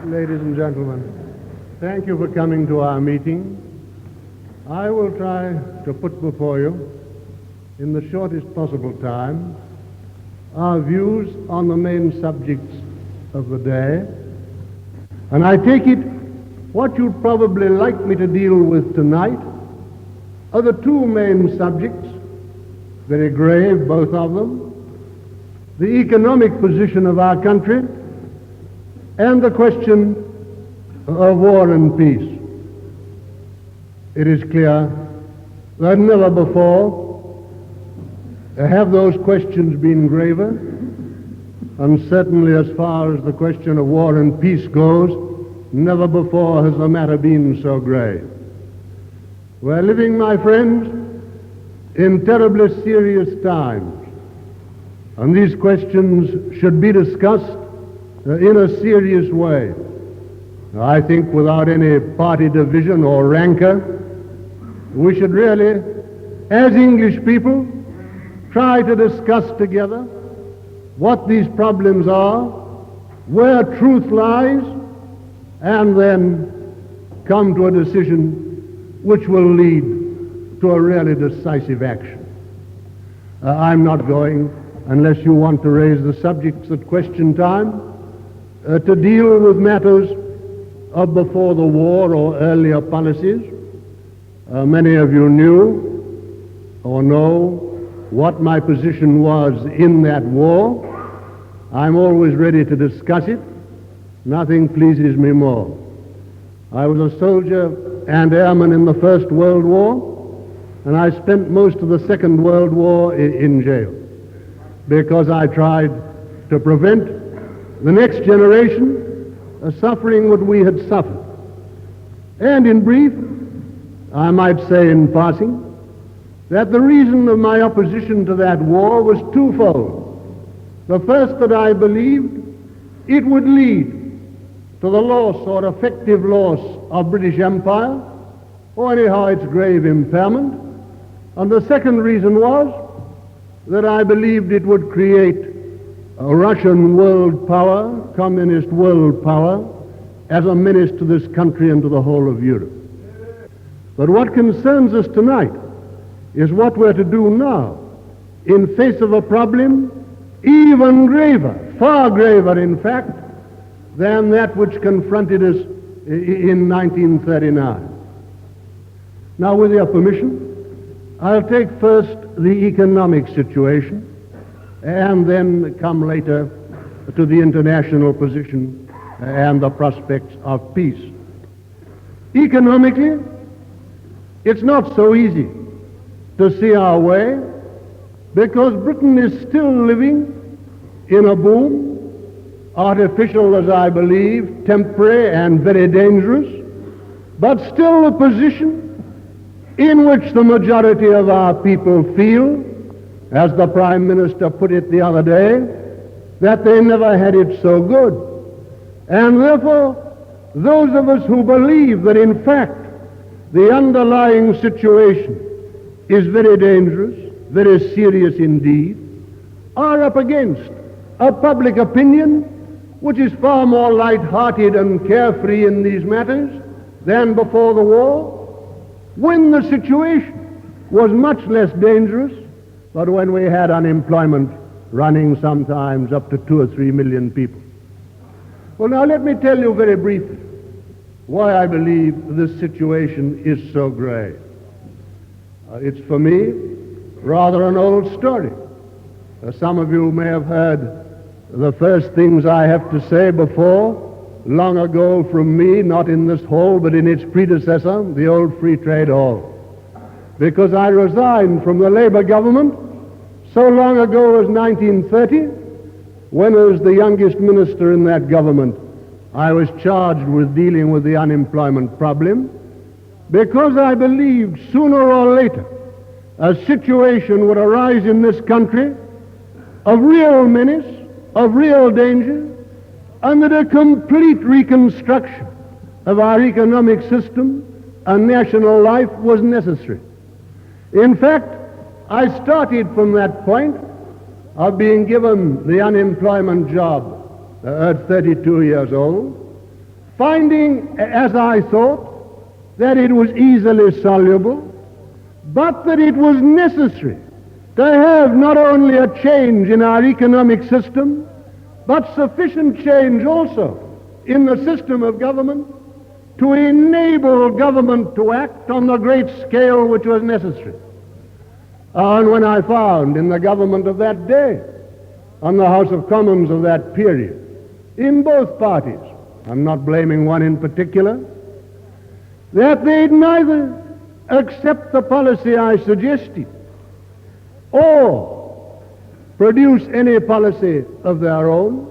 Ladies and gentlemen, thank you for coming to our meeting. I will try to put before you, in the shortest possible time, our views on the main subjects of the day. And I take it what you'd probably like me to deal with tonight are the two main subjects, very grave, both of them: the economic position of our country and the question of war and peace. It is clear that never before have those questions been graver, and certainly as far as the question of war and peace goes, never before has the matter been so grave. We're living, my friends, in terribly serious times, and these questions should be discussed in a serious way. I think without any party division or rancor, we should really, as English people, try to discuss together what these problems are, where truth lies, and then come to a decision which will lead to a really decisive action. I'm not going, unless you want to raise the subjects at question time, to deal with matters of before the war or earlier policies. Many of you knew or know what my position was in that war. I'm always ready to discuss it. Nothing pleases me more. I was a soldier and airman in the First World War, and I spent most of the Second World War in jail because I tried to prevent the next generation suffering what we had suffered. And in brief, I might say in passing, that the reason of my opposition to that war was twofold. The first, that I believed it would lead to the loss or effective loss of British Empire, or anyhow its grave impairment. And the second reason was that I believed it would create a Russian world power, communist world power, as a menace to this country and to the whole of Europe. But what concerns us tonight is what we're to do now in face of a problem even graver, far graver in fact, than that which confronted us in 1939. Now, with your permission, I'll take first the economic situation and then come later to the international position and the prospects of peace. Economically, it's not so easy to see our way, because Britain is still living in a boom, artificial as I believe, temporary and very dangerous, but still a position in which the majority of our people feel, as the Prime Minister put it the other day, that they never had it so good. And therefore, those of us who believe that in fact the underlying situation is very dangerous, very serious indeed, are up against a public opinion which is far more light-hearted and carefree in these matters than before the war, when the situation was much less dangerous, but when we had unemployment running sometimes up to 2 or 3 million people. Well, now let me tell you very briefly why I believe this situation is so grave. It's for me rather an old story. Some of you may have heard the first things I have to say before, long ago from me, not in this hall, but in its predecessor, the old Free Trade Hall. Because I resigned from the Labour government so long ago as 1930, when as the youngest minister in that government, I was charged with dealing with the unemployment problem, because I believed sooner or later a situation would arise in this country of real menace, of real danger, and that a complete reconstruction of our economic system and national life was necessary. In fact, I started from that point of being given the unemployment job at 32 years old, finding, as I thought, that it was easily soluble, but that it was necessary to have not only a change in our economic system, but sufficient change also in the system of government to enable government to act on the great scale which was necessary. And when I found in the government of that day, on the House of Commons of that period, in both parties, I'm not blaming one in particular, that they'd neither accept the policy I suggested or produce any policy of their own.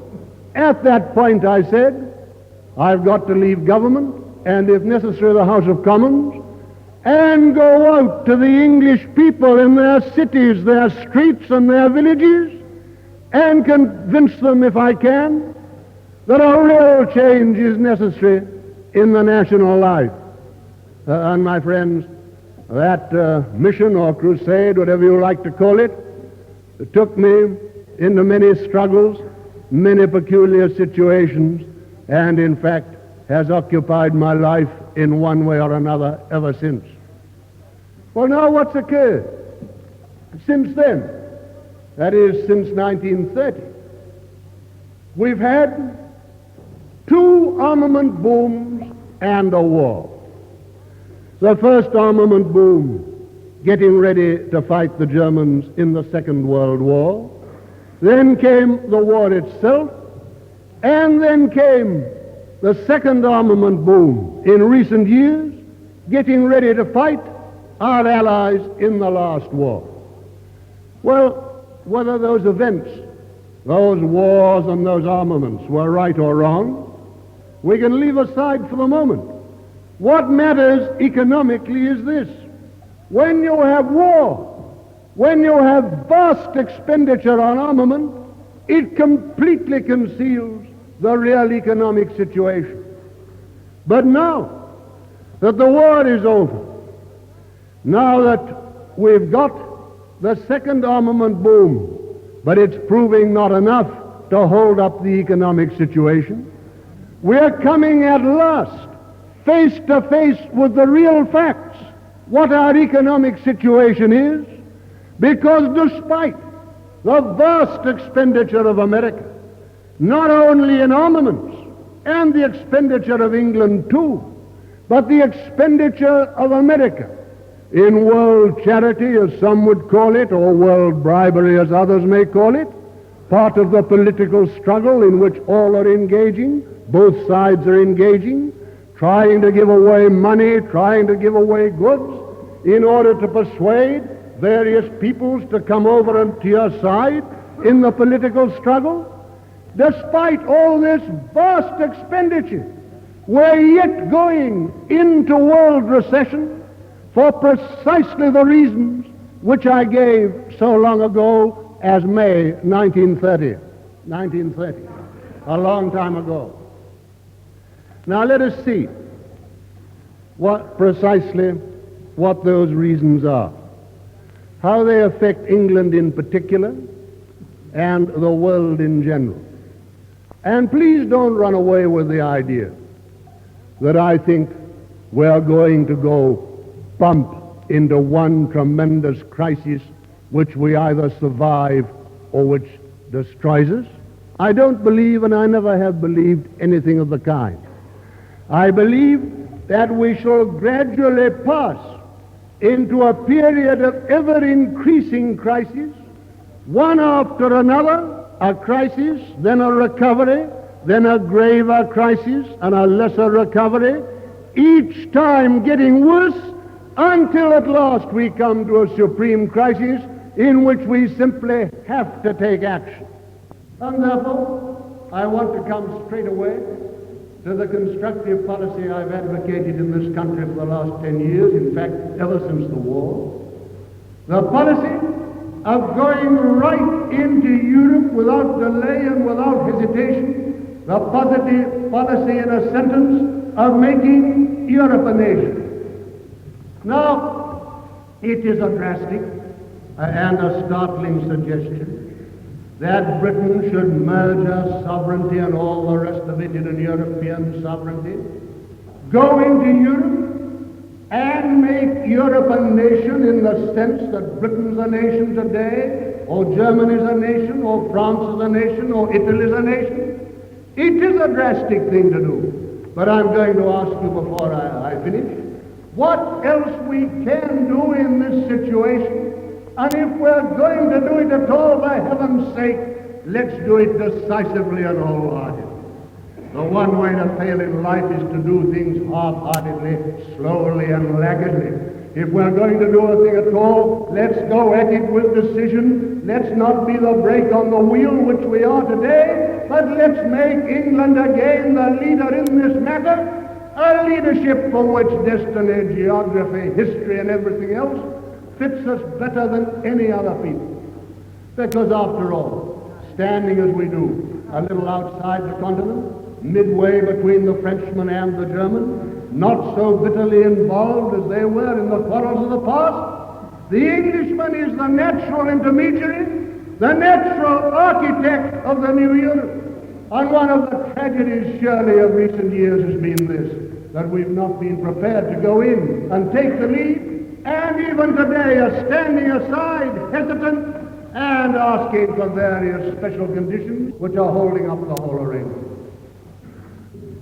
At that point I said, I've got to leave government, and if necessary the House of Commons, and go out to the English people in their cities, their streets and their villages, and convince them, if I can, that a real change is necessary in the national life. And my friends, that mission or crusade, whatever you like to call it, took me into many struggles, many peculiar situations, and in fact has occupied my life in one way or another ever since. Well, now what's occurred since then? That is, since 1930. We've had two armament booms and a war. The first armament boom, getting ready to fight the Germans in the Second World War. Then came the war itself, and then came the second armament boom in recent years, getting ready to fight our allies in the last war. Well, whether those events, those wars and those armaments were right or wrong, we can leave aside for the moment. What matters economically is this: when you have war, when you have vast expenditure on armament, it completely conceals the real economic situation. But now that the war is over, now that we've got the second armament boom, but it's proving not enough to hold up the economic situation, we're coming at last face to face with the real facts, what our economic situation is, because despite the vast expenditure of America, not only in armaments, and the expenditure of England too, but the expenditure of America in world charity, as some would call it, or world bribery, as others may call it, part of the political struggle in which all are engaging, both sides are engaging, trying to give away money, trying to give away goods, in order to persuade various peoples to come over onto your side in the political struggle. Despite all this vast expenditure, we're yet going into world recession for precisely the reasons which I gave so long ago as May 1930, a long time ago. Now let us see precisely what those reasons are, how they affect England in particular and the world in general. And please don't run away with the idea that I think we're going to go bump into one tremendous crisis which we either survive or which destroys us. I don't believe, and I never have believed, anything of the kind. I believe that we shall gradually pass into a period of ever-increasing crises, one after another, a crisis, then a recovery, then a graver crisis, and a lesser recovery, each time getting worse, until at last we come to a supreme crisis in which we simply have to take action. And therefore, I want to come straight away to the constructive policy I've advocated in this country for the last 10 years, in fact, ever since the war. The policy of going right into Europe without delay and without hesitation, the positive policy, in a sentence, of making Europe a nation. Now, it is a drastic and a startling suggestion, that Britain should merge her sovereignty and all the rest of it in an European sovereignty, go into Europe and make Europe a nation in the sense that Britain's a nation today, or Germany's a nation, or France is a nation, or Italy's a nation. It is a drastic thing to do. But I'm going to ask you before I finish, what else we can do in this situation? And if we're going to do it at all, for heaven's sake, let's do it decisively and wholeheartedly. The one way to fail in life is to do things half-heartedly, slowly, and laggardly. If we're going to do a thing at all, let's go at it with decision. Let's not be the brake on the wheel, which we are today, but let's make England again the leader in this matter, a leadership for which destiny, geography, history, and everything else fits us better than any other people. Because after all, standing as we do, a little outside the continent, midway between the Frenchman and the German, not so bitterly involved as they were in the quarrels of the past, the Englishman is the natural intermediary, the natural architect of the new Europe. And one of the tragedies surely of recent years has been this, that we've not been prepared to go in and take the lead, and even today are standing aside, hesitant, and asking for various special conditions which are holding up the whole arrangement.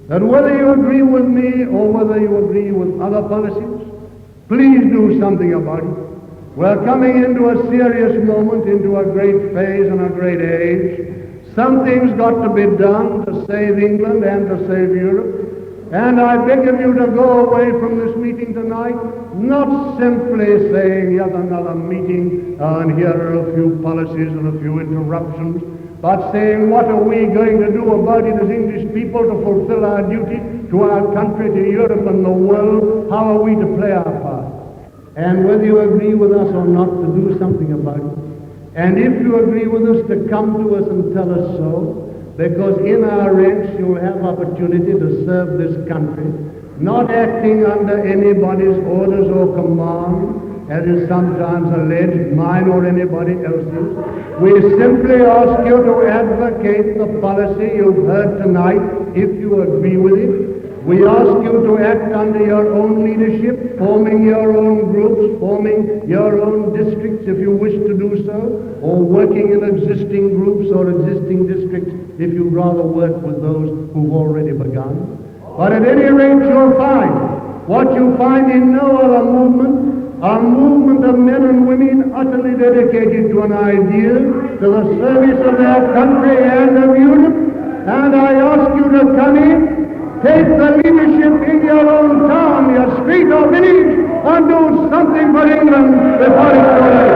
That whether you agree with me or whether you agree with other policies, please do something about it. We're coming into a serious moment, into a great phase and a great age. Something's got to be done to save England and to save Europe. And I beg of you to go away from this meeting tonight, not simply saying yet another meeting, and here are a few policies and a few interruptions, but saying what are we going to do about it as English people to fulfill our duty to our country, to Europe and the world. How are we to play our part? And whether you agree with us or not, to do something about it. And if you agree with us, to come to us and tell us so, because in our ranks you'll have opportunity to serve this country, not acting under anybody's orders or command, as is sometimes alleged, mine or anybody else's. We simply ask you to advocate the policy you've heard tonight, if you agree with it. We ask you to act under your own leadership, forming your own groups, forming your own districts if you wish to do so, or working in existing groups or existing districts if you'd rather work with those who've already begun. But at any rate, you'll find what you find in no other movement, a movement of men and women utterly dedicated to an idea, to the service of their country and of Europe. And I ask you to come in, take the leadership in your own town, your street or village, and do something for England before it's too late.